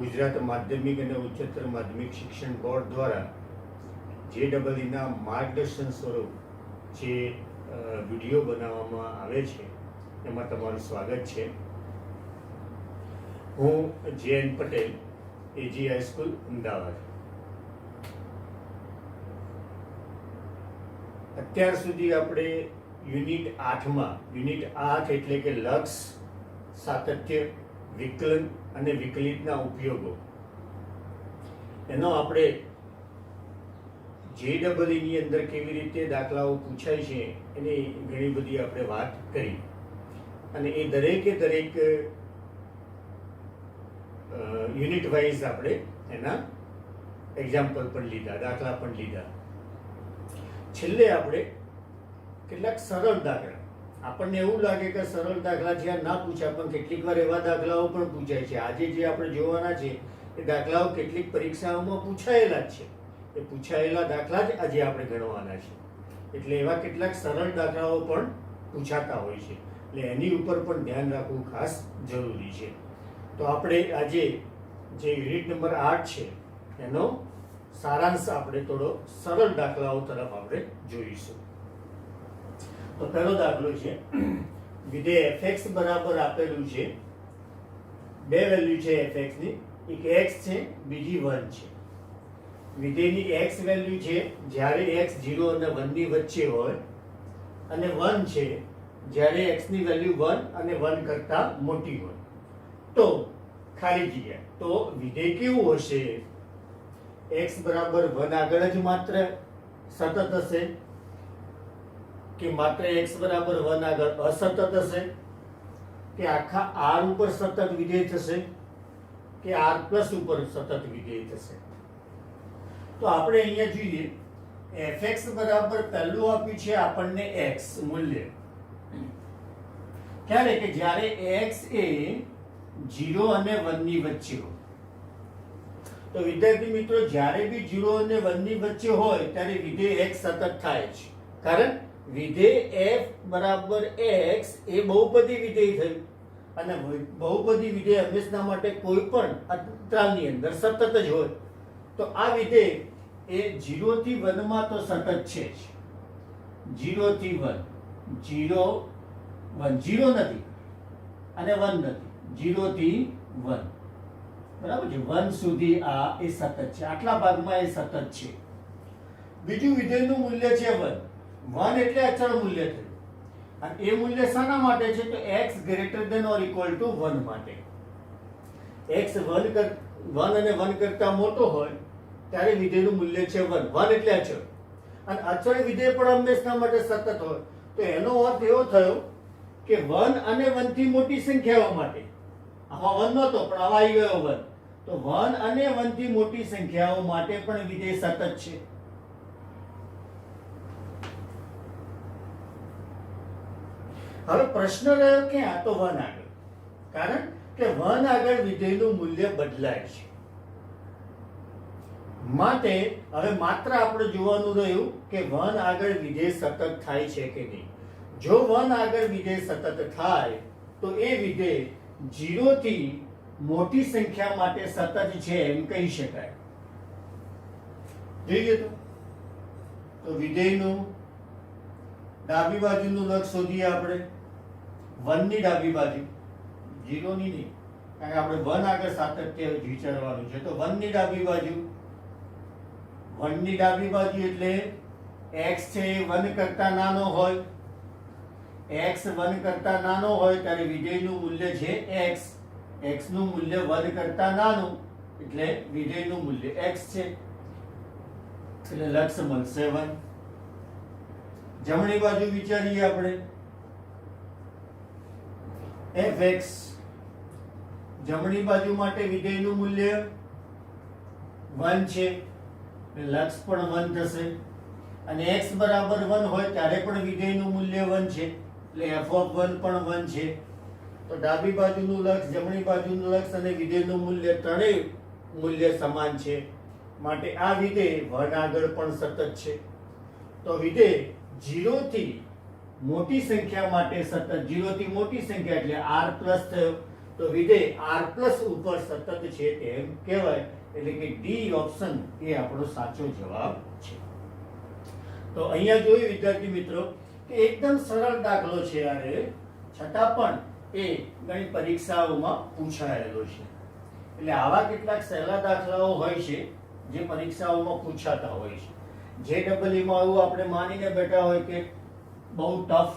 ગુજરાત માધ્યમિક અને ઉચ્ચતર માધ્યમિક શિક્ષણ બોર્ડ દ્વારા JEEના માર્ગદર્શન સ્વરૂપ જે વિડીયો બનાવવામાં આવે છે એમાં તમારું સ્વાગત છે. હું JN Patel, AG high school, Ahmedabad. અત્યાર સુધી આપણે યુનિટ 8માં યુનિટ 8 એટલે કે લક્ષ, સાતત્ય, વિકલન અને વિકલિતના ઉપયોગો એનો આપણે JEEની અંદર કેવી રીતે દાખલાઓ પૂછાય છે એની ઘણી બધી આપણે વાત કરી અને એ દરેકે દરેક યુનિટ વાઇઝ આપણે એના એક્ઝામ્પલ પણ લીધા, દાખલા પણ લીધા. છેલ્લે આપણે કેટલાક સરળ દાખલા, આપણને એવું લાગે કે સરળ દાખલા જ્યાં ના પૂછ્યા પણ કેટલીક વાર એવા દાખલાઓ પણ પૂછાય છે. આજે જે આપણે જોવાના છે એ દાખલાઓ કેટલીક પરીક્ષાઓમાં પૂછાયેલા જ છે. એ પૂછાયેલા દાખલા જ આજે આપણે ગણવાના છે. એટલે એવા કેટલાક સરળ દાખલાઓ પણ પૂછાતા હોય છે, એટલે એની ઉપર પણ ધ્યાન રાખવું ખાસ જરૂરી છે. તો આપણે આજે જે યુનિટ નંબર 8 છે એનો સારાંશ આપણે થોડો સરળ દાખલાઓ તરફ આપણે જોઈશું. તો પહેલો દાખલો છે, વિધેય fx બરાબર આપેલું છે, બે વેલ્યુ છે fx ની, એક x છે, બીજી 1 છે. વિધેયની x વેલ્યુ છે જ્યારે x 0 અને 1 ની વચ્ચે હોય અને 1 છે જ્યારે x ની વેલ્યુ 1 અને 1 કરતા મોટી હોય. તો ખાલી જગ્યા, તો વિધેય કેવું હશે? x બરાબર 1 આગળ જ માત્ર સતત હશે કે માત્ર x બરાબર 1 આગળ અસતત હશે કે આખા r ઉપર સતત વિધેય થશે કે r પ્લસ ઉપર સતત વિધેય થશે? તો આપણે અહીંયા જોઈએ, fx બરાબર પહેલું આપ્યું છે આપણને x મૂલ્ય, ક્યારે કે જ્યારે x એ 0 અને 1 ની વચ્ચે હોય. તો વિદ્યાર્થી મિત્રો, જ્યારે બી 0 અને 1 ની વચ્ચે હોય ત્યારે વિધેય x સતત થાય છે, કારણ વિધેય f બરાબર x એ બહુપદી વિધેય થયું અને બહુપદી વિધેય હંમેશા માટે કોઈ પણ અંતરાલની અંદર સતત જ હોય. તો આ વિધેય એ 0 થી 1 માં તો સતત છે જ. 0 થી 1, 0 1, 0 નથી અને 1 નથી, 0 થી 1, બરાબર છે. 1 સુધી આ એ સતત છે, આટલા ભાગમાં એ સતત છે. બીજું વિધેયનું મૂલ્ય છે 1. 1 એટલે અચળ મૂલ્ય થયું અને એ મૂલ્ય શાના માટે છે? તો x greater than or equal to 1 માટે. x 1 અને 1 કરતા મોટો હોય ત્યારે વિધેયનું મૂલ્ય છે 1. 1 એટલે અચળ, અને અચળ વિધેય પણ હંમેશા માટે સતત હોય. તો એનો અર્થ એવો થયો કે 1 અને 1 થી મોટી સંખ્યાઓ માટે, આમાં 1 નહોતો પણ આવા આવી ગયો 1, તો 1 અને 1 થી મોટી સંખ્યાઓ માટે પણ વિધેય સતત છે. હવે પ્રશ્ન રહ્યો ક્યાં? તો 1 આગળ, કારણ કે 1 આગળ વિધેયનું મૂલ્ય બદલાય છે. માટે હવે માત્ર આપણે જોવાનું રહ્યું કે 1 આગળ વિધેય સતત થાય છે કે નહીં. જો 1 આગળ વિધેય સતત થાય તો એ વિધેય 0 થી મોટી સંખ્યા માટે સતત છે એમ કહી શકાય. જોઈએ તો વિધેયનું ડાબી બાજુનું લક્ષ શોધીએ આપણે. 1 ની ડાબી બાજુ, 0 ની નહીં, કારણ કે આપણે 1 આગળ સાતત્ય વિચારવાનું છે. તો 1 ની ડાબી બાજુ, 1 ની ડાબી બાજુ એટલે x છે એ 1 કરતા નાનો હોય. x 1 કરતા નાનો હોય ત્યારે વિધેયનું મૂલ્ય છે x. x નું મૂલ્ય 1 કરતા નાનું એટલે વિધેયનું મૂલ્ય x છે, એટલે લક્ષ મળશે 1. જમણી બાજુ વિચારીએ આપણે, fx, જમણી બાજુ માટે વિધેયનું મૂલ્ય 1 છે, લક્ષ પણ 1 થશે અને x બરાબર 1 હોય ત્યારે પણ વિધેયનું મૂલ્ય 1 છે, એટલે f(1) પણ 1 છે. તો ડાબી બાજુનું લક્ષ, જમણી બાજુનું લક્ષ અને વિધેયનું મૂલ્ય ત્રણેય મૂલ્ય સમાન છે, માટે આ વિધેય 1 આગળ પણ સતત છે. તો વિધેય 0 થી મોટી સંખ્યા માટે સતત, 0 થી મોટી સંખ્યા એટલે r પ્લસ થયો, તો તો વિધેય r પ્લસ ઉપર સતત છે તેમ કહેવાય. એટલે કે ડી ઓપ્શન એ આપણો સાચો જવાબ છે. તો અહીંયા જોયું વિદ્યાર્થી મિત્રો કે એકદમ સરળ દાખલો છે યારે, છતાં પણ એ ઘણી પરીક્ષાઓમાં પૂછાયેલો છે. એટલે આવા કેટલાક સહેલા દાખલાઓ હોય છે જે પરીક્ષાઓમાં પૂછાતા હોય છે. JEE માં એવું આપણે માનીને બેઠા હોય કે બહુ ટફ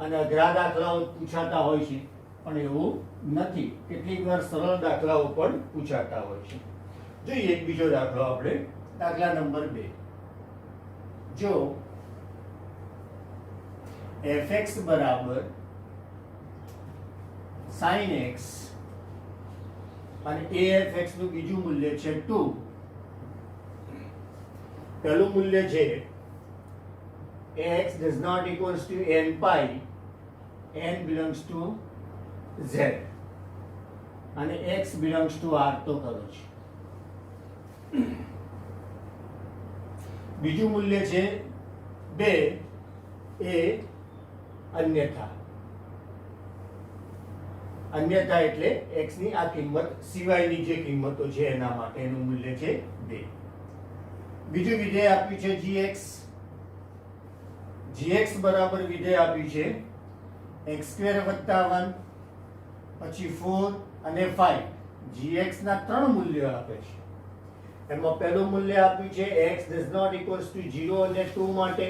અને અઘરા દાખલાઓ પૂછાતા હોય છે, પણ એવું નથી. કેટલીક વાર સરળ દાખલાઓ પણ પૂછાતા હોય છે. જોઈએ એક બીજો દાખલો આપણે, દાખલા નંબર 2. જો fx બરાબર sin x અને afx નું બીજું મૂલ્ય છે 2. પહેલું મૂલ્ય છે ax does not equals to n pi, n belongs to z અને x belongs to r તો કરો છે. બીજું મૂલ્ય છે 2 એ અન્યથા. અન્યથા એટલે x ની આ કિંમત સિવાયની જે કિંમતો છે એના માટેનું મૂલ્ય છે 2. બીજું વિધેય આપ્યું છે gx. gx બરાબર વિધેય આપ્યું છે x² + 1 પછી 4 અને 5. gx ના 3 મૂલ્યો આપે છે. એમાં પહેલું મૂલ્ય આપ્યું છે x does not equals to 0 અને 2 માટે,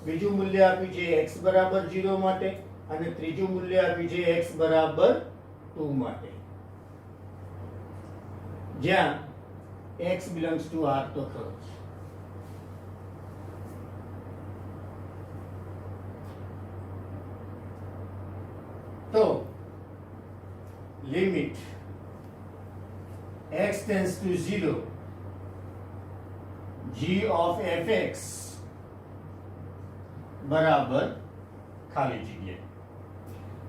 બીજું મૂલ્ય આપ્યું છે x બરાબર 0 માટે અને ત્રીજું મૂલ્ય આપ્યું છે x બરાબર 2 માટે, જ્યાં x belongs to r તો ખરો છે. તો limit x tends to 0 g of fx બરાબર ખાલી જગ્યા.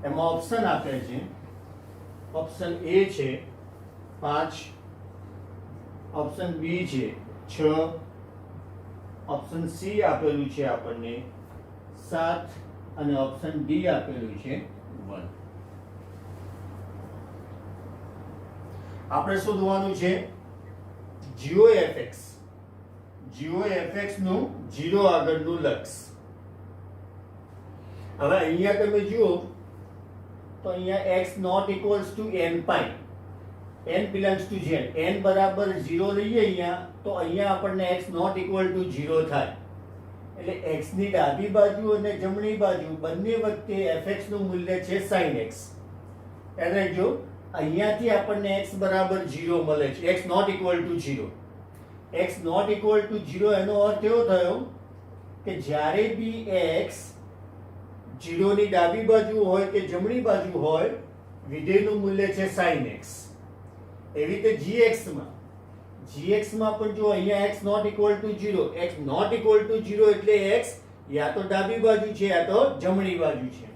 એમાં ઓપ્શન આપે છે. ઓપ્શન એ છે 5, ઓપ્શન બી છે 6, ઓપ્શન સી આપેલું છે આપણને 7 અને ઓપ્શન ડી આપેલું છે 1. આપણે શોધવાનું છે GOFX. GOFX નું 0 આગળનું લક્ષ. હવે અહીંયા તમે જુઓ તો અહીંયા x not equals to n pi, n belongs to z. n બરાબર 0 લઈએ અહીંયા તો અહીંયા આપણને x not equal to 0 થાય. એટલે x ની ડાબી બાજુ અને જમણી બાજુ બંને વખતે fx નું મૂલ્ય છે sin x. યાદ રાખજો, અહીંયાથી આપણને x બરાબર 0 મળે છે, x not equal to 0. x not equal to 0 એનો અર્થ એવો થયો કે જ્યારે બી x 0 ની ડાબી બાજુ હોય કે જમણી બાજુ હોય, વિધેયનું મૂલ્ય છે sin x. એવી રીતે gx માં પણ જો અહીંયા x not equal to 0, x not equal to 0 એટલે x યા તો ડાબી બાજુ છે યા તો જમણી બાજુ છે.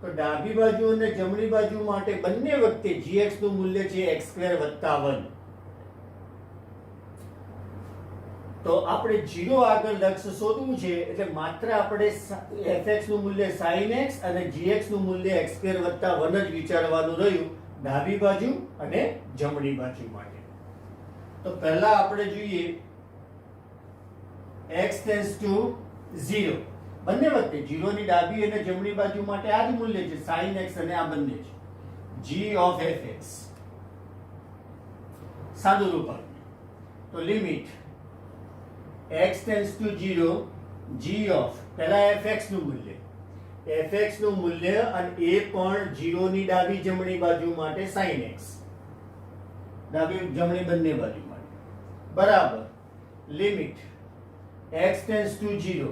તો ડાબી બાજુ અને જમણી બાજુ માટે બંને વખતે gx નું મૂલ્ય છે x² + 1. તો આપણે 0 આગળ લક્ષ શોધવું છે એટલે માત્ર આપણે fx નું મૂલ્ય sin x અને gx નું મૂલ્ય x² + 1 જ વિચારવાનું રહ્યું ડાબી બાજુ અને જમણી બાજુ માટે. તો પહેલા આપણે જોઈએ x tends to 0. બંને વખતે 0 ની ડાબી અને જમણી બાજુ માટે આ જ મૂલ્ય છે sin x અને આ બંને છે g of fx. સાદું રૂપ આપીએ તો limit x tends to 0 g of પહેલા fx નું મૂલ્ય, fx નું મૂલ્ય અને એ પણ 0 ની ડાબી જમણી બાજુ માટે sin x, ડાબી જમણી બંને બાજુ માટે બરાબર limit x tends to 0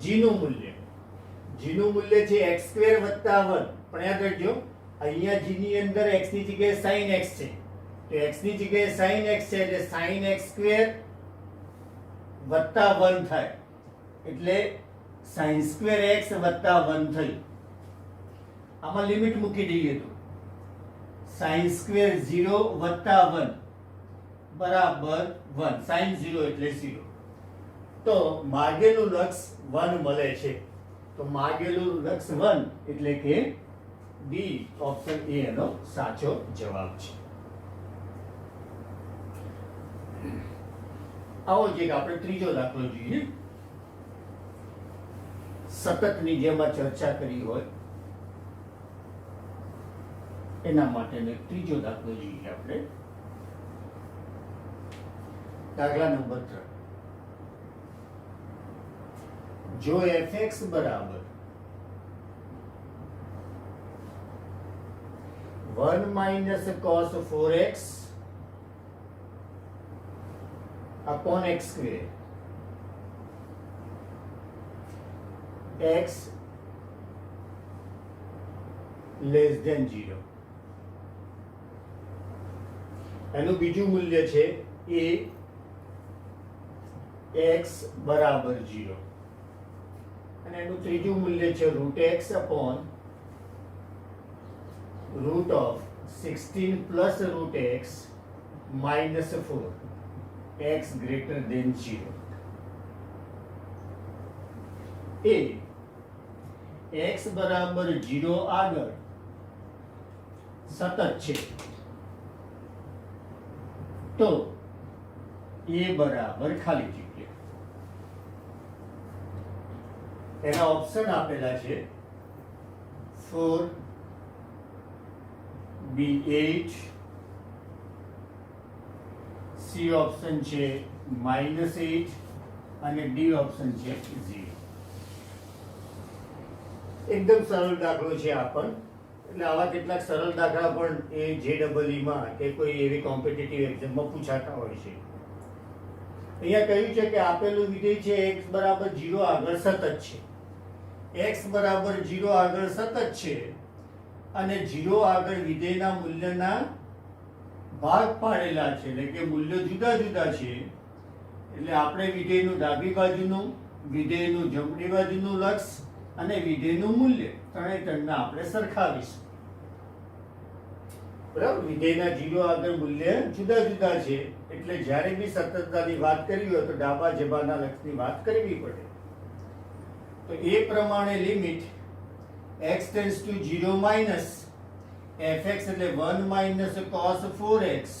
g નું મૂલ્ય છે x² + 1. પણ યાદ રાખજો અહીંયા g ની અંદર x ની જગ્યાએ sin x છે, તો x ની જગ્યાએ sin x છે એટલે sin x² + 1 થાય એટલે sin² x + 1 થયું. આમાં લિમિટ મૂકી દઈએ તો sin² 0 + 1 બરાબર 1, sin 0 એટલે 0. તો માગેલું લક્ષ 1 મળે છે. તો માગેલું લક્ષ 1 એટલે કે ડી ઓપ્શન એ એનો સાચો જવાબ છે. આવો જ એક આપણે ત્રીજો દાખલો જોઈએ. સતતની જેમાં ચર્ચા કરી હોય એના માટેનો એક ત્રીજો દાખલો જોઈએ આપણે. દાખલા નંબર 3. જો fx બરાબર 1 minus cos 4x upon x square x less than 0, એનું બીજું મૂલ્ય છે a x બરાબર 0 અને એનું ત્રીજું મૂલ્ય છે √x upon root of 16 plus √x minus 4 x greater than 0. a x બરાબર 0 આગળ સતત છે તો a બરાબર ખાલી જગ્યા. એના ઓપ્શન આપેલા છે 4 b8, C ઓપ્શન છે -8 અને ડી ઓપ્શન છે 0. એકદમ સરળ દાખલો છે આ પણ. એટલે આવા કેટલાક સરળ દાખલા પણ એ JEE માં કે કોઈ એવી કોમ્પિટિટિવ એક્ઝામમાં પૂછાતા હોય છે. અહીંયા કહ્યું છે કે આપેલું વિધેય છે x બરાબર 0 આગળ સતત છે. x બરાબર 0 આગળ સતત છે અને 0 આગળ વિધેયના મૂલ્યના ભાગ પાડેલા છે, એટલે કે મૂલ્યો જુદા જુદા છે. એટલે આપણે વિધેયનું ડાબી બાજુનું, વિધેયનું જમણી બાજુનું લક્ષ અને વિધેયનું મૂલ્ય ત્રણેયના આપણે સરખાવીશું. બરાબર, વિધેયના 0 આગળ મૂલ્ય જુદા જુદા છે એટલે જ્યારે બી સતતતાની વાત કરવી હોય તો ડાબા જબાના લક્ષની વાત કરવી પડે. તો એ પ્રમાણે limit x tends to 0 minus fx એટલે 1 minus cos 4x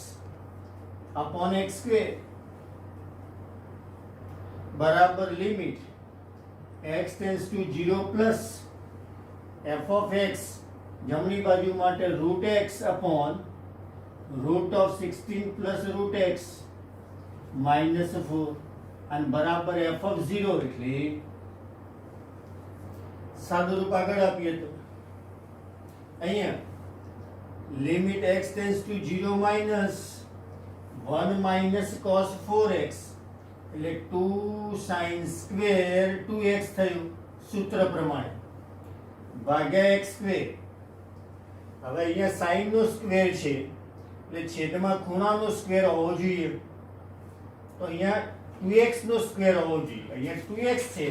upon x square બરાબર limit x tends to 0 plus f of x જમણી બાજુ માટે √x upon root of 16 plus √x minus 4 અને બરાબર f of 0 એટલે સાદું રૂપ આગળ આપીએ તો અહીંયા limit x tends to 0 minus 1 minus cos 4x એટલે 2 sin square 2x થયું સૂત્ર પ્રમાણે ભાગ્યા x સ્ક્વેર. હવે અહીંયા sin નો સ્ક્વેર છે એટલે છેદમાં ખૂણાનો સ્ક્વેર હોવો જોઈએ. તો અહીંયા 2x નો સ્ક્વેર હોવો જોઈએ. અહીંયા 2x છે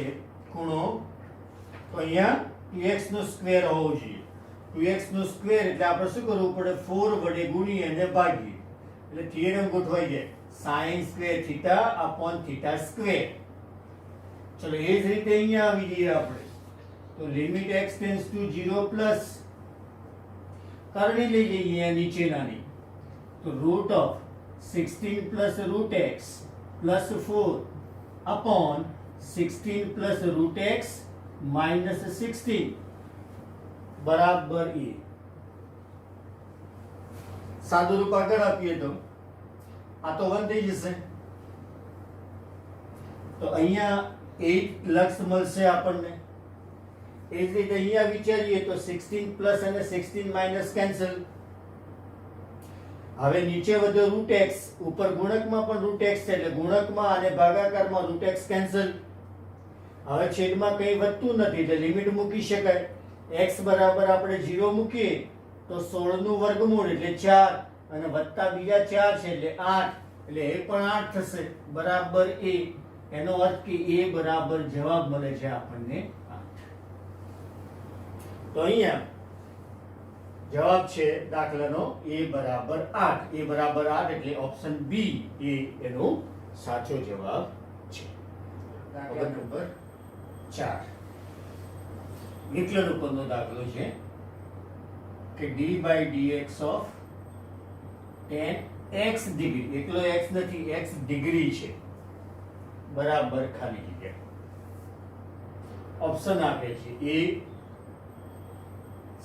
ખૂણો, તો અહીંયા 2x નો સ્ક્વેર હોવો જોઈએ. 2x નો સ્ક્વેર એટલે આપણે શું કરવું પડે? 4 વડે ગુણીએ અને ભાગીએ એટલે થિયરમ ગોઠવાઈ જાય. sin square theta upon theta square. ચલો એ જ રીતે અહીંયા આવી જઈએ આપણે. તો limit x tends to 0 plus કરણી લઈ જઈએ નીચેનાની. તો root of 16 plus √x plus 4 upon 16 plus √x minus 16 બરાબર એ. સાદું રૂપ આગળ આપીએ તો આ તો 1 થઈ જશે. તો અહીંયા 8 લક્ષ મળશે આપણને. એ જ રીતે અહીંયા વિચારીએ તો 16 પ્લસ અને 16 માઇનસ કેન્સલ. હવે નીચે વધ્યો √x, ઉપર ગુણકમાં પણ √x છે એટલે ગુણકમાં અને ભાગાકારમાં √x કેન્સલ. હવે છેદમાં કંઈ વધતું નથી એટલે લિમિટ મૂકી શકાય. x બરાબર આપણે 0 મૂકીએ તો 16 નું વર્ગમૂળ એટલે 4 અને વત્તા બીજા 4 છે એટલે 8 એટલે એ પણ 8 થશે બરાબર a. એનો અર્થ કે a બરાબર જવાબ મળે છે આપણને 8. તો અહીંયા જવાબ છે દાખલાનો a બરાબર 8. a બરાબર 8 એટલે ઓપ્શન બી એ એનો સાચો જવાબ છે. દાખલા નંબર 4 વિકલન ઉપરનો દાખલો છે. કે d by dx of tan x degree, એકલો x નથી, x ડિગ્રી છે, બરાબર ખાલી જગ્યા. ઓપ્શન આપે છે A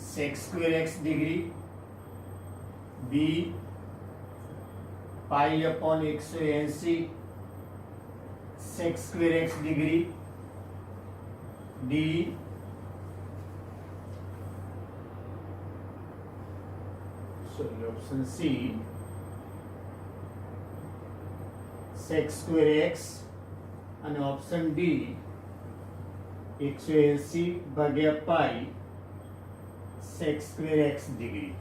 sec square x degree, B pi upon 180 sec square x degree, D option C sec square x, અને ઓપ્શન ડી 180 ભાગ્યા pi sec square x degree.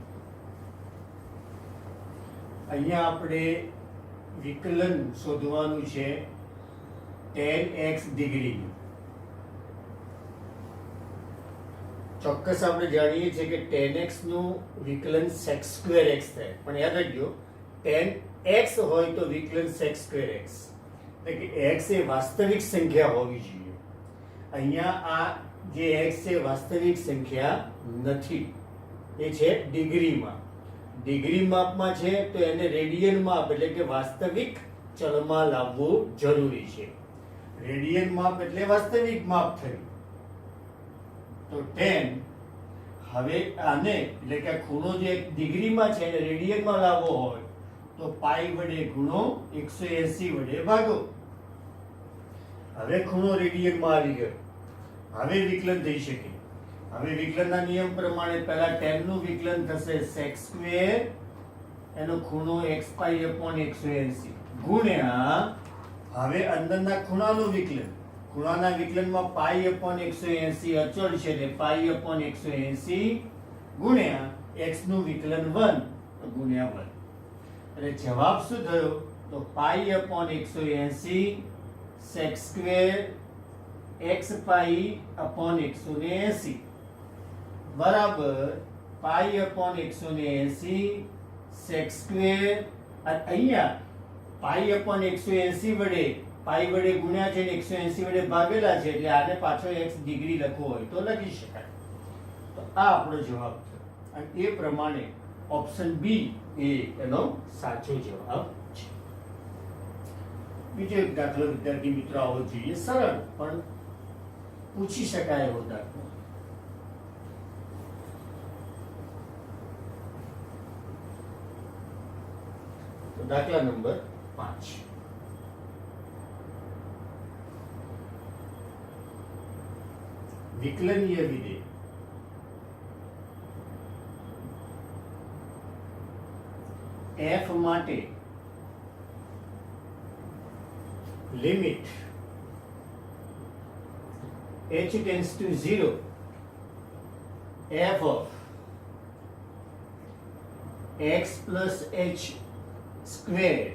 અહીંયા આપણે વિકલન શોધવાનું છે tan x ડિગ્રી. ચોક્કસ આપણે જાણીએ છીએ કે tan x નું વિકલન sec square x થાય, પણ યાદ રાખજો tan x હોય તો વિકલન sec square x, એટલે કે x એ વાસ્તવિક સંખ્યા હોવી જોઈએ. અહીંયા આ જે x છે વાસ્તવિક સંખ્યા નથી, એ છે ડિગ્રીમાં. ડિગ્રી માપમાં છે તો એને રેડિયન માપ એટલે કે વાસ્તવિક ચલમાં લાવવું જરૂરી છે. રેડિયન માપ એટલે વાસ્તવિક માપ થયું. તો tan, હવે આને એટલે કે ખૂણો જે ડિગ્રીમાં છે એને રેડિયનમાં લાવવો હોય તો પાઈ વડે ગુણો 180 વડે ભાગો. હવે ખૂણો રેડિયનમાં આવી ગયો, હવે વિકલન થઈ શકે. હવે વિકલનના નિયમ પ્રમાણે પહેલા tan નું વિકલન થશે sec square, એનો ખૂણો x પાઈ અપોન 180 ગુણ્યા હવે અંદરના ખૂણાનું વિકલન. ખૂણાના વિકલનમાં પાઈ અપોન 180 અચળ છે એટલે પાઈ અપોન 180 ગુણ્યા x નું વિકલન 1 ગુણ્યા 1, એટલે જવાબ શું થયો તો પાઈ અપોન 180 sec square x પાઈ અપોન 180 બરાબર પાઈ અપોન 180 sec square. અહીંયા પાઈ અપોન 180 વડે પાઈ વડે ગુણ્યા છે ને 180 વડે ભાગેલા છે, એટલે આને પાછો x ડિગ્રી લખવો હોય તો લખી શકાય. તો આ આપણો જવાબ છે, અને એ પ્રમાણે ઓપ્શન બી એ એનો સાચો જવાબ છે. બીજો એક દાખલો વિદ્યાર્થી મિત્રો આવો જોઈએ, સરળ પણ પૂછી શકાય એવો દાખલો. તો દાખલા નંબર 5. વિકલનીય વિધેય f માટે limit h tends to 0 f of x plus h square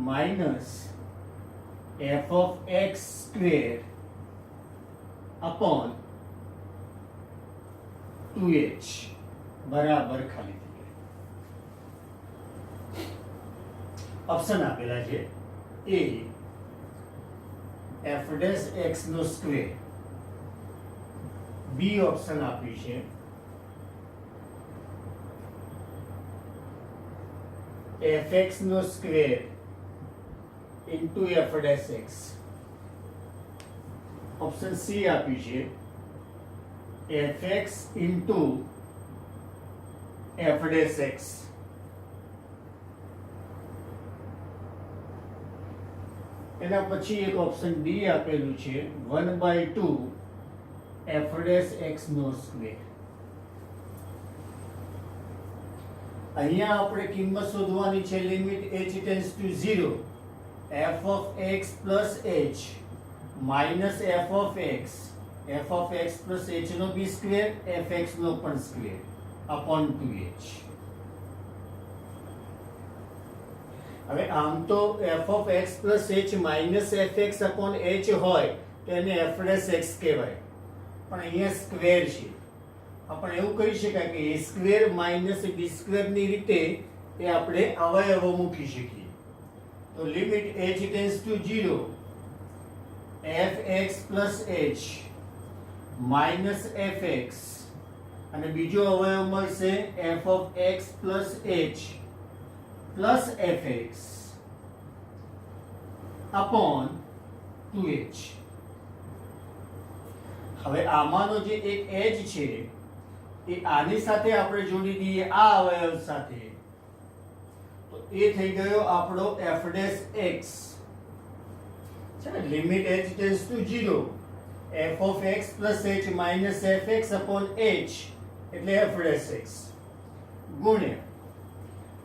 minus f of x square upon 2h બરાબર ખાલી જગ્યા. ઓપ્શન આપેલા છે a f dash x નો સ્ક્વેર, b ઓપ્શન આપ્યું છે fx નો square into f dash x, option C આપ્યું છે fx into f dash x. એના પછી એક ઓપ્શન ડી આપેલું છે 1/2 f dash x નો સ્ક્વેર. અહીંયા આપણે કિંમત શોધવાની છે limit h tends to 0 f of x plus h minus f of x plus h નો b સ્ક્વેર fx નો પણ સ્ક્વેર upon 2h. હવે આમ તો f of x plus h minus fx upon h હોય તો એને f dash x કહેવાય, પણ અહીંયા સ્ક્વેર છે. આપણે એવું કરી શકાય કે a square minus b square ની રીતે એ આપણે અવયવો મૂકી શકીએ. તો limit h tends to 0 fx plus h minus fx અને બીજો અવયવ મળશે f of x plus h plus fx upon 2h. હવે આમાંનો જે એક h છે એ આની સાથે આપણે જોડી દઈએ આ અવયવ સાથે, તો એ થઈ ગયો આપણો f dash x છે ને, limit h tends to 0 f of x plus h minus fx upon h એટલે f dash x ગુણ્યા,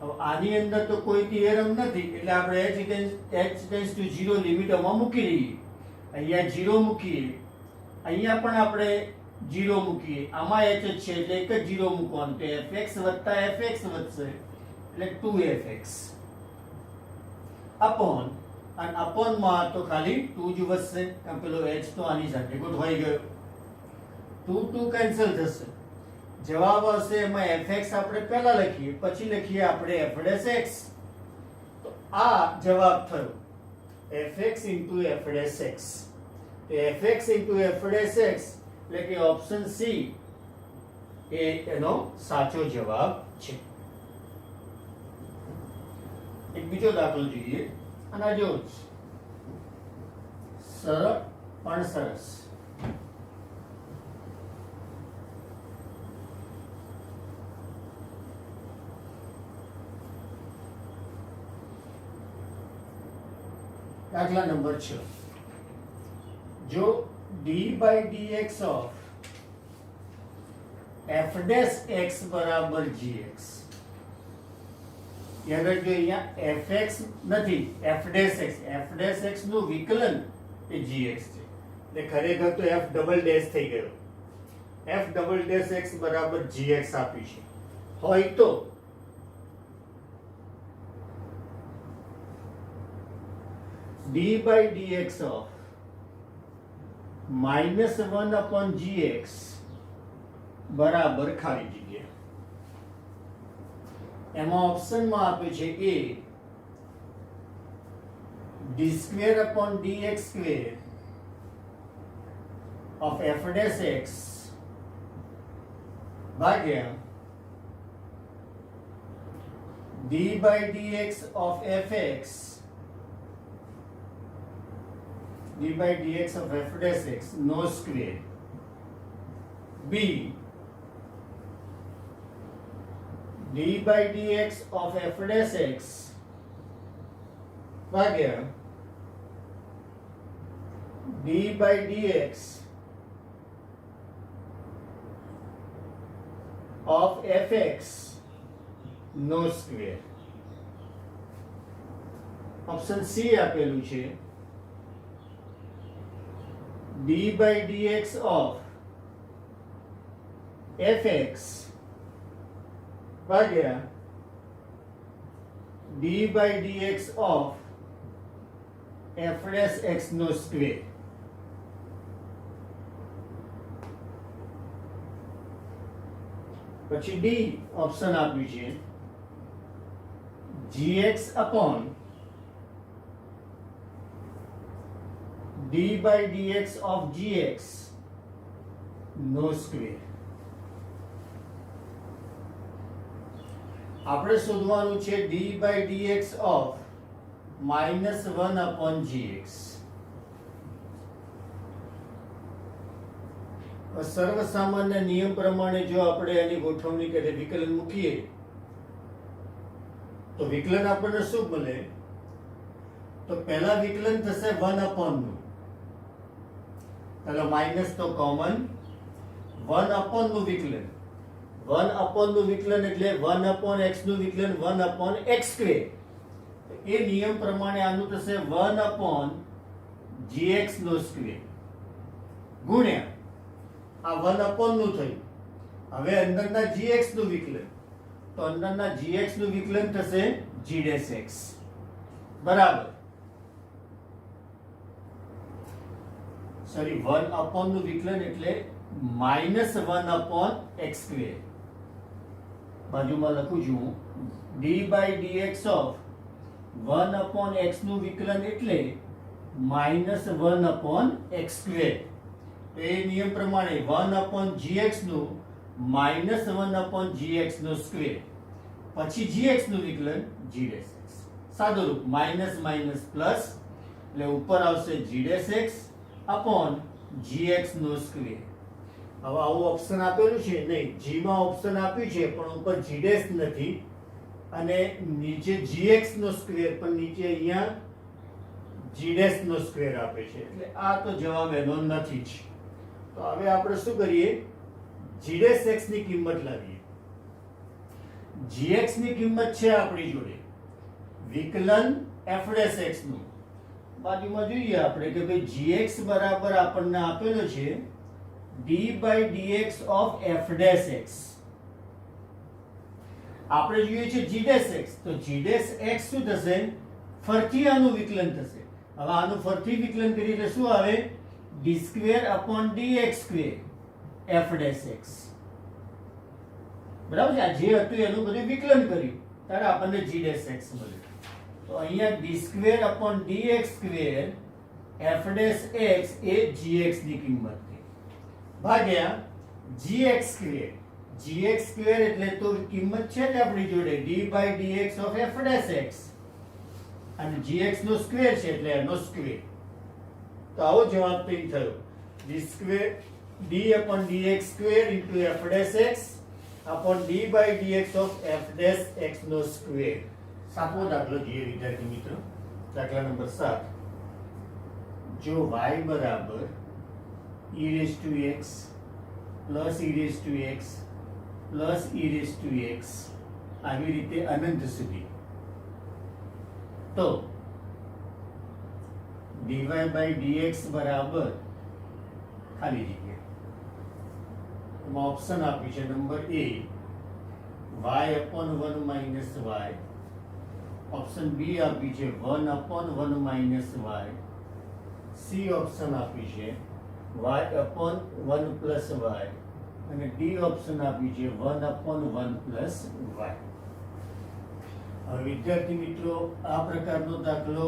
હવે આની અંદર તો કોઈ થિયરમ નથી એટલે આપણે h ટેન્ડ્સ ટુ 0 લિમિટ આમાં મૂકી દઈએ, અહીંયા 0 મૂકીએ, અહીંયા પણ આપણે 0 મૂકીએ, આમાં h જ છે એટલે એક જ 0 મૂકવાનું, તો fx વત્તા fx વધશે એટલે 2fx અપોન, અને અપોન માં તો ખાલી 2 જ વધશે, કારણ પેલો h તો આની સાથે ગોઠવાઈ ગયો, 2 કેન્સલ થશે, જવાબ આવશે એમાં fx આપણે પહેલા લખીએ પછી લખીએ આપણે f dash x, તો આ જવાબ થયો fx into f dash x, તો fx into f dash x એટલે કે ઓપ્શન સી એ એનો સાચો જવાબ છે. એક બીજો દાખલો જોઈએ, અને જો સરળ પણ સરસ. દાખલા નંબર 6, જો d by dx of f dash x બરાબર gx, યાદ રાખજો અહીંયા fx નથી, f dash x નું વિકલન એ gx છે, એટલે ખરેખર તો f ડબલ ડેશ થઈ ગયો, f ડબલ ડેશ x બરાબર gx આપ્યું છે, હોય તો d by dx of -1 upon gx બરાબર ખાલી જગ્યા, એમાં ઓપ્શનમાં આપ્યું છે a d square upon dx square of f dash x ભાગ્યા d by dx of fx, d by dx of f dash x no square, b d by dx of f dash x ભાગ્યા d by dx of fx no square. Option C આપેલું છે d by dx of fx ભાગ્યા d by dx of f dash x નો square. પછી D option આપ્યું છે gx upon d by dx of gx નો square. આપણે શોધવાનું છે d by dx of -1 upon gx. સર્વસામાન્ય નિયમ પ્રમાણે જો આપણે એની ગોઠવણી કરીએ, વિકલન મૂકીએ, તો વિકલન આપણને શું મળે? તો પહેલા વિકલન થશે 1 upon નું, ચાલો માઇનસ તો કોમન, 1 upon નું વિકલન, 1 upon નું વિકલન એટલે 1 upon x નું વિકલન 1 upon x સ્ક્વેર. એ નિયમ પ્રમાણે આનું થશે 1 upon gx નો સ્ક્વેર ગુણ્યા આ 1 upon નું થયું, હવે અંદરના gx નું વિકલન, તો અંદરના gx નું વિકલન થશે g dash x બરાબર, સોરી 1 upon નું વિકલન એટલે -1 upon x સ્ક્વેર. બાજુમાં લખું છું d by dx of 1 upon x નું વિકલન એટલે -1 upon x સ્ક્વેર. એ નિયમ પ્રમાણે 1 upon gx નું -1/gx નો સ્ક્વેર, પછી gx નું વિકલન g ડેશ x, સાદું રૂપ માઇનસ માઇનસ પ્લસ, એટલે ઉપર આવશે g dash x upon gx નો સ્ક્વેર. હવે આવું ઓપ્શન આપેલું છે નહીં, g માં ઓપ્શન આપ્યું છે પણ ઉપર g ડેશ નથી અને નીચે gx નો સ્ક્વેર પણ નીચે અહીંયા g ડેશ નો સ્ક્વેર આપે છે, એટલે આ તો જવાબ એનો નથી જ. તો હવે આપણે શું કરીએ, g ડેશ x ની કિંમત લાવીએ. gx ની કિંમત છે આપણી જોડે, વિકલન f ડેશ x નું બાજુમાં જોઈએ આપણે કે ભાઈ gx બરાબર આપણને આપેલો છે d/dx of f dash x. આપણે જોઈએ છે g ડેશ x, તો g ડેશ x શું થશે, ફરતી આનું વિકલન થશે. હવે આનું ફરતી વિકલન કરીએ એટલે શું આવે, d² dx² f dash x. બરાબર છે, આ જે હતું એનું બધું વિકલન કર્યું ત્યારે આપણને g ડેશ x મળ્યું. તો અહીંયા d² dx² f dash x એ gx ની કિંમત છે ભાગ્યા gx². gx² એટલે તો કિંમત છે જ આપણી જોડે d/dx of f dash x, અને gx નો સ્ક્વેર છે એટલે એનો સ્ક્વેર. તો આવો જવાબ થઈ થયો d/dx² into f dash x upon d/dx of f dash x નો સ્ક્વેર. સાતમો દાખલો જોઈએ વિદ્યાર્થી મિત્રો, દાખલા નંબર 7. જો y બરાબર e⁻x plus e⁻x plus e⁻x આવી રીતે અનંત સુધી, તો dy/dx બરાબર ખાલી જગ્યા, એમાં ઓપ્શન આપ્યું છે number a y/1 - y, option B આપ્યું છે 1/1 - y, સી ઓપ્શન આપ્યું છે y/1 + y, અને ડી ઓપ્શન આપ્યું છે 1/1 + y. હવે વિદ્યાર્થી મિત્રો, આ પ્રકારનો દાખલો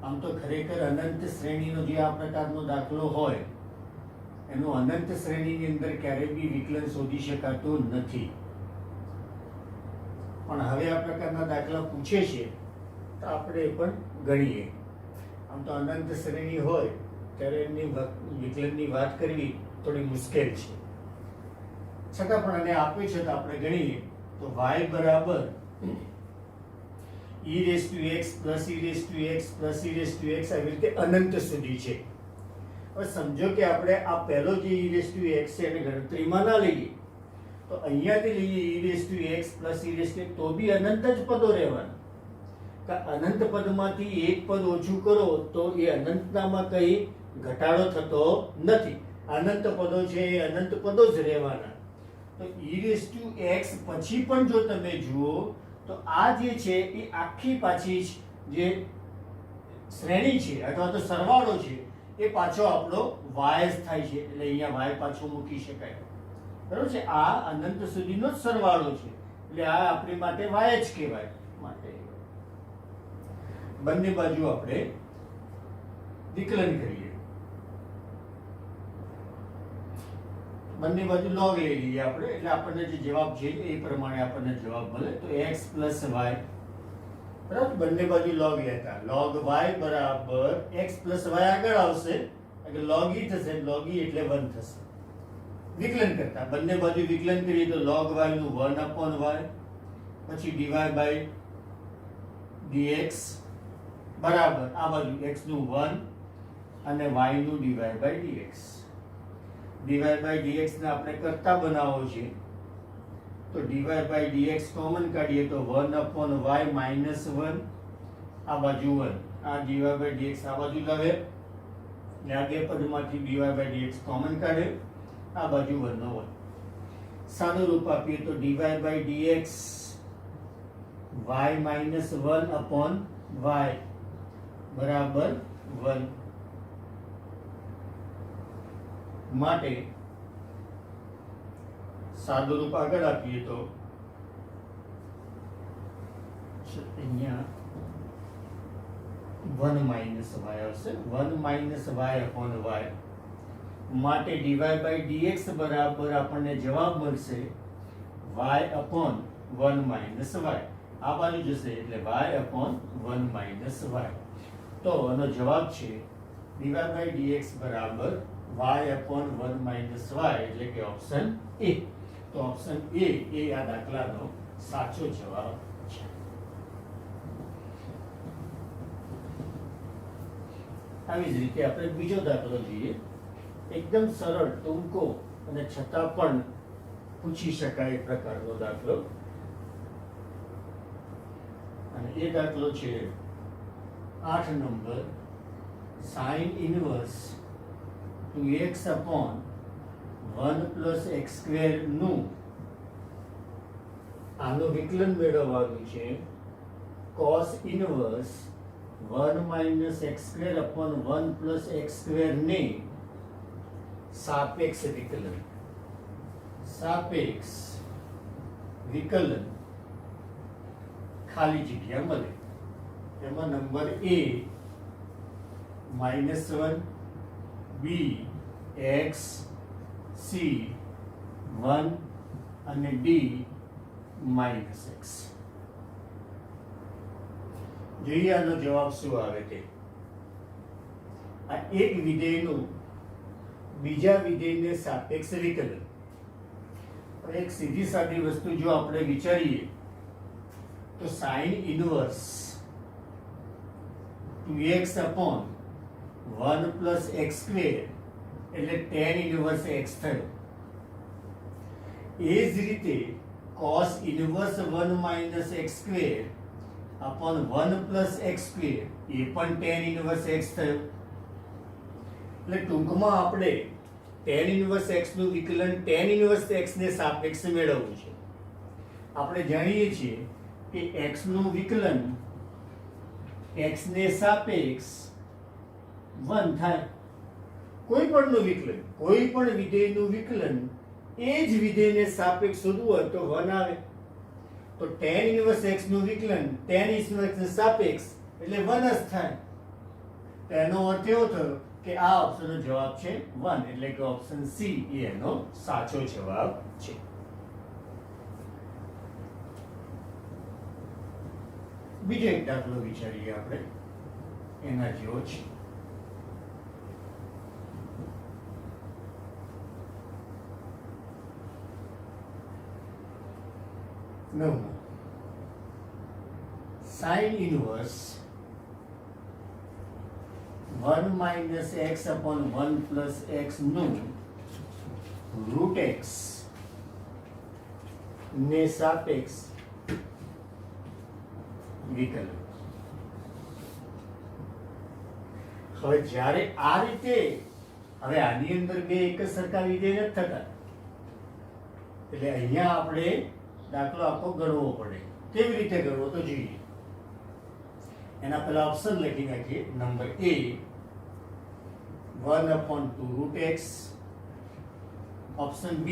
આમ તો ખરેખર અનંત શ્રેણીનો જે આ પ્રકારનો દાખલો હોય એનું અનંત શ્રેણીની અંદર ક્યારેય બી વિકલન શોધી શકાતું નથી. પણ હવે આ પ્રકારના દાખલા પૂછે છે તો આપણે પણ ગણીએ. આમ તો અનંત શ્રેણી હોય ત્યારે એમની વિકલનની વાત કરવી થોડી મુશ્કેલ છે, છતાં પણ આને આપે છે તો આપણે ગણીએ. તો y બરાબર e⁻x plus e⁻x plus e⁻x આવી રીતે અનંત સુધી છે. હવે સમજો કે આપણે આ પહેલો જે e⁻x છે એને ગણતરીમાં ના લઈએ, તો અહીંયાથી લઈએ e⁻x પ્લસ e⁻x, તો બી અનંત જ પદો રહેવાના. અનંત પદમાંથી એક પદ ઓછું કરો તો એ અનંતતામાં કઈ ઘટાડો થતો નથી. અનંત પદો છે એ અનંત પદો જ રહેવાના. તો e⁻x પછી પણ જો તમે જુઓ તો આ જે છે એ આખી પાછી જે શ્રેણી છે અથવા તો સરવાળો છે એ પાછો આપણો y જ થાય છે, એટલે અહીંયા y પાછો મૂકી શકાય. બરાબર છે, આ અનંત સુધીનો જ સરવાળો છે એટલે આ આપણી માટે y જ કહેવાય. માટે બંને બાજુ આપણે વિકલન કરીએ, બંને બાજુ log લઈ લઈએ આપણે, એટલે આપણને જે જવાબ છે એ પ્રમાણે આપણને જવાબ મળે. તો x + y, બરાબર, બંને બાજુ log લેતા, log y બરાબર x + y આગળ આવશે એટલે log e થશે, log e એટલે 1 થશે. વિકલન કરતા બંને બાજુ વિકલન કરીએ તો log y નું 1/y, પછી dy/dx બરાબર આ બાજુ x નું 1 અને y નું dy/dx. dy/dx ને આપણે કરતા બનાવવો છે તો dy/dx કોમન કાઢીએ તો 1/y - 1, આ બાજુ 1, આ dy/dx આ બાજુ લાવે એટલે આ બે પદમાંથી dy/dx કોમન કાઢે, આ બાજુ 1 નો 1. સાદું રૂપ આપીએ તો dy/dx y - 1/y બરાબર 1. માટે સાદું રૂપ આગળ આપીએ તો અહીંયા 1 - y આવશે, 1 - y/y માટે dy by dx બરાબર આપણને જવાબ મળશે y upon 1 minus y. આ બાજુ જશે એટલે y upon 1 minus y. તો આનો જવાબ છે dy by dx બરાબર y upon 1 minus y એટલે કે ઓપ્શન એ. તો ઓપ્શન એ એ આ દાખલાનો સાચો જવાબ છે. આવી જ રીતે આપણે બીજો દાખલો જોઈએ. એકદમ સરળ, ટૂંકો અને છતાં પણ પૂછી શકાય એ પ્રકારનો દાખલો. અને એ દાખલો છે 8 number, sin inverse 2x upon 1 plus x square નું આનું વિકલન મેળવવાનું છે cos inverse 1 minus x square upon 1 plus x square ને સાપેક્ષ વિકલન. સાપેક્ષ વિકલન ખાલી જગ્યા મળે. એમાં number a -1 b x c 1 અને d -x. જોઈએ આનો જવાબ શું આવે તે. આ એક વિધેયનું બીજા વિધેયને સાપેક્ષ વિકલન. પણ એક સીધી સાદી વસ્તુ જો આપણે વિચારીએ તો sin inverse 2x upon 1 plus x square એટલે tan ઇનવર્સ x થયો. એ જ રીતે cos inverse 1 minus x square upon 1 plus x square એ પણ tan ઇનવર્સ x થયો. એટલે ટૂંકમાં આપણે tan ઇનવર્સ x નું વિકલન tan ઇનવર્સ x ને સાપેક્ષ મેળવવું છે. આપણે જાણીએ છીએ કે x નું વિકલન x ને સાપેક્ષ 1 થાય. કોઈ પણનું વિકલન, કોઈ પણ વિધેયનું વિકલન એ જ વિધેયને સાપેક્ષ શોધવું હોય તો 1 આવે. તો tan ઇનવર્સ x નું વિકલન tan ઇનવર્સ ને સાપેક્ષ એટલે 1 જ થાય. એનો અર્થ એવો થયો કે આ ઓપ્શનનો જવાબ છે 1 એટલે કે ઓપ્શન સી એ એનો સાચો જવાબ છે. બીજો એક દાખલો વિચારીએ આપણે એના જેવો છે. નવમો, sin inverse 1 minus x upon 1 plus x નું root x ને સાપેક્ષ વિકલન. હવે જ્યારે આ રીતે, હવે આની અંદર બે એક જ સરખા વિધેય નથી થતા, એટલે અહીંયા આપણે દાખલો આખો ગણવો પડે. કેવી રીતે ગણવો તો જોઈએ. એના પહેલા ઓપ્શન લખી નાખીએ. Number a 1 upon 2 root x, option b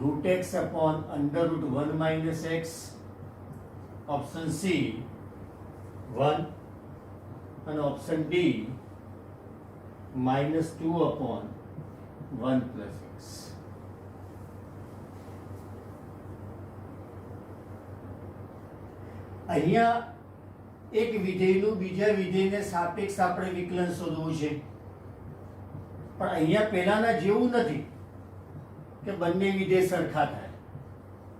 root x upon under root 1 minus x, option c 1 અને option d -2 upon 1 plus x. અહીંયા એક વિધેયનું બીજા વિધેયને સાપેક્ષ આપણે વિકલન શોધવું છે. પણ અહીંયા પહેલાના જેવું નથી કે બંને વિધેય સરખા થાય.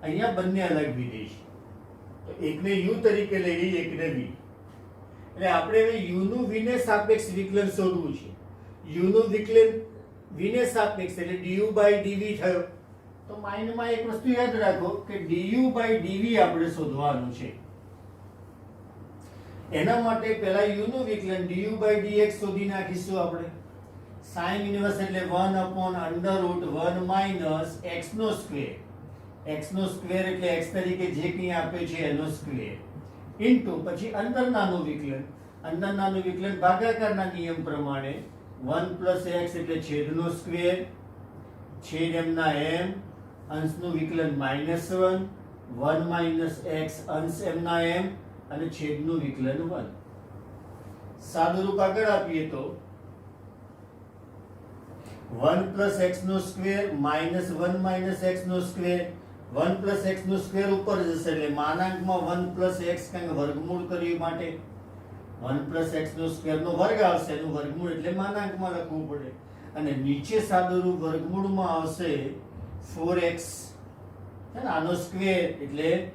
અહીંયા બંને અલગ વિધેય છે. તો એકને u તરીકે લઈએ, એકને v. એટલે આપણે હવે u નું v ને સાપેક્ષ વિકલન શોધવું છે. u નું વિકલન v ને સાપેક્ષ એટલે du by dv થયો. તો માઇન્ડમાં એક વસ્તુ યાદ રાખો કે du by dv આપણે શોધવાનું છે. એના માટે પહેલા u નું વિકલન du by dx શોધી નાખીશું આપણે. sin ઇનવર્સ એટલે 1 upon under root 1 minus x નો સ્ક્વેર. x નો સ્ક્વેર એટલે x તરીકે જે કંઈ આપ્યો છે એનો સ્ક્વેર ઇન્ટુ પછી અંદરનાનું વિકલન. અંદરનાનું વિકલન ભાગાકારના નિયમ પ્રમાણે 1 plus x એટલે છેદનો સ્ક્વેર, છેદ એમના m, અંશનું વિકલન -1, 1 minus x અંશ એમના m અને છેદનું વિકલન 1. સાદું રૂપ આગળ આપીએ તો 1 પ્લસ એક્સ નો સ્ક્વેર માઇનસ 1 માઇનસ એક્સ નો સ્ક્વેર 1 પ્લસ એક્સ નો સ્ક્વેર ઉપર જશે એટલે માનાંકમાં 1 પ્લસ એક્સ કારણ કે વર્ગમૂળ કર્યું માટે 1 પ્લસ એક્સ નો સ્ક્વેર નો વર્ગ આવશે એનું વર્ગમૂળ એટલે માનાંકમાં લખવું પડે અને નીચે સાદુરૂપ વર્ગમૂળમાં આવશે 4x આનો સ્ક્વેર એટલે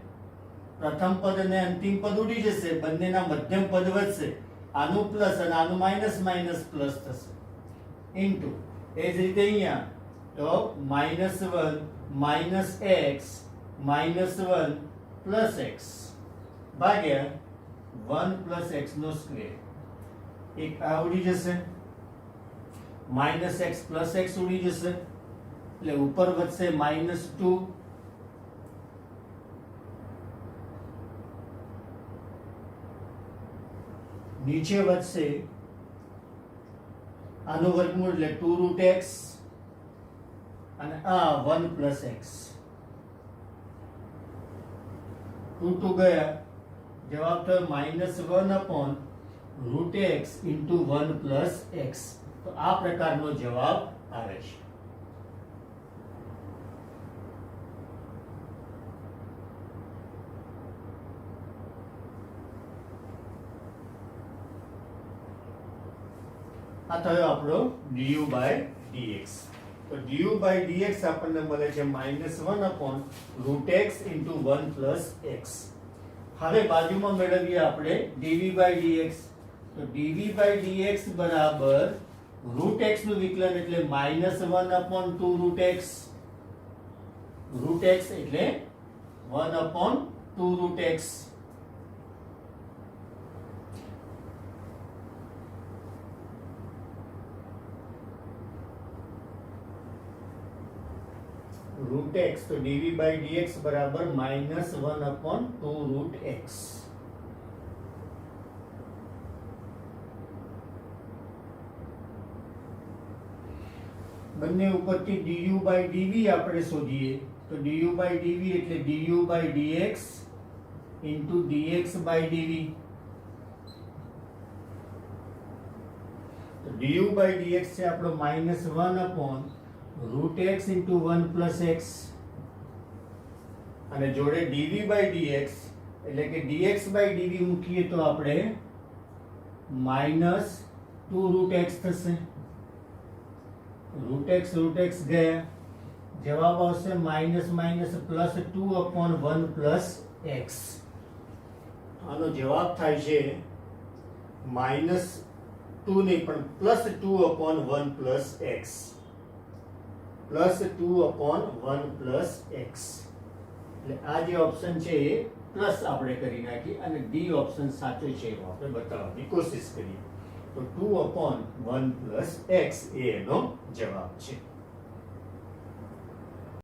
પ્રથમ પદ અને અંતિમ પદ ઉડી જશે બંનેના મધ્યમ પદ વધશે આનું પ્લસ અને આનું માઇનસ માઇનસ પ્લસ થશે ઇન્ટુ એ જ રીતે અહીંયા તો -1 minus x minus 1 plus x ભાગ્યા 1 પ્લસ એક્સ નો સ્ક્વેર એક આ ઉડી જશે માઇનસ એક્સ પ્લસ એક્સ ઉડી જશે એટલે ઉપર વધશે -2 નીચે વધશે આનું વર્ગમૂળ એટલે 2 રૂટ એક્સ અને આ 1 પ્લસ એક્સ 2 2 ગયા જવાબ થયો -1 upon root x into 1 plus x તો આ પ્રકારનો જવાબ આવે છે આ થયો આપણો du by dx તો du by dx આપણને મળે છે -1 upon route x into 1 plus x હવે બાજુમાં મેળવીએ આપણે dv by dx તો dv by dx બરાબર રૂટ x નું વિકલન એટલે -1 અપોન 2 રૂટ x એટલે 1 upon 2 root x root x तो dv by dx बराबर -1 अपॉन 2 रूट x બંને ઉપરથી du by dv આપણે શોધીએ તો du by dv એટલે du by dx into dx by dv તો du by dx છે આપણો -1 upon root x into 1 plus x અને જોડે dv by dx એટલે કે dx by dv મૂકીએ તો આપણે -2 રૂટ x થશે રૂટ x ગયા જવાબ આવશે -2 અપોન 1 પ્લસ x આનો જવાબ થાય છે -2 નહીં પણ +2 upon 1 plus x +2 upon 1 plus x એટલે આ જે ઓપ્શન છે એ પ્લસ આપણે કરી નાખી અને ડી ઓપ્શન સાચો છે એવો આપણે બતાવવાની કોશિશ કરીએ તો 2 अपॉन 1 प्लस x એ એનો જવાબ છે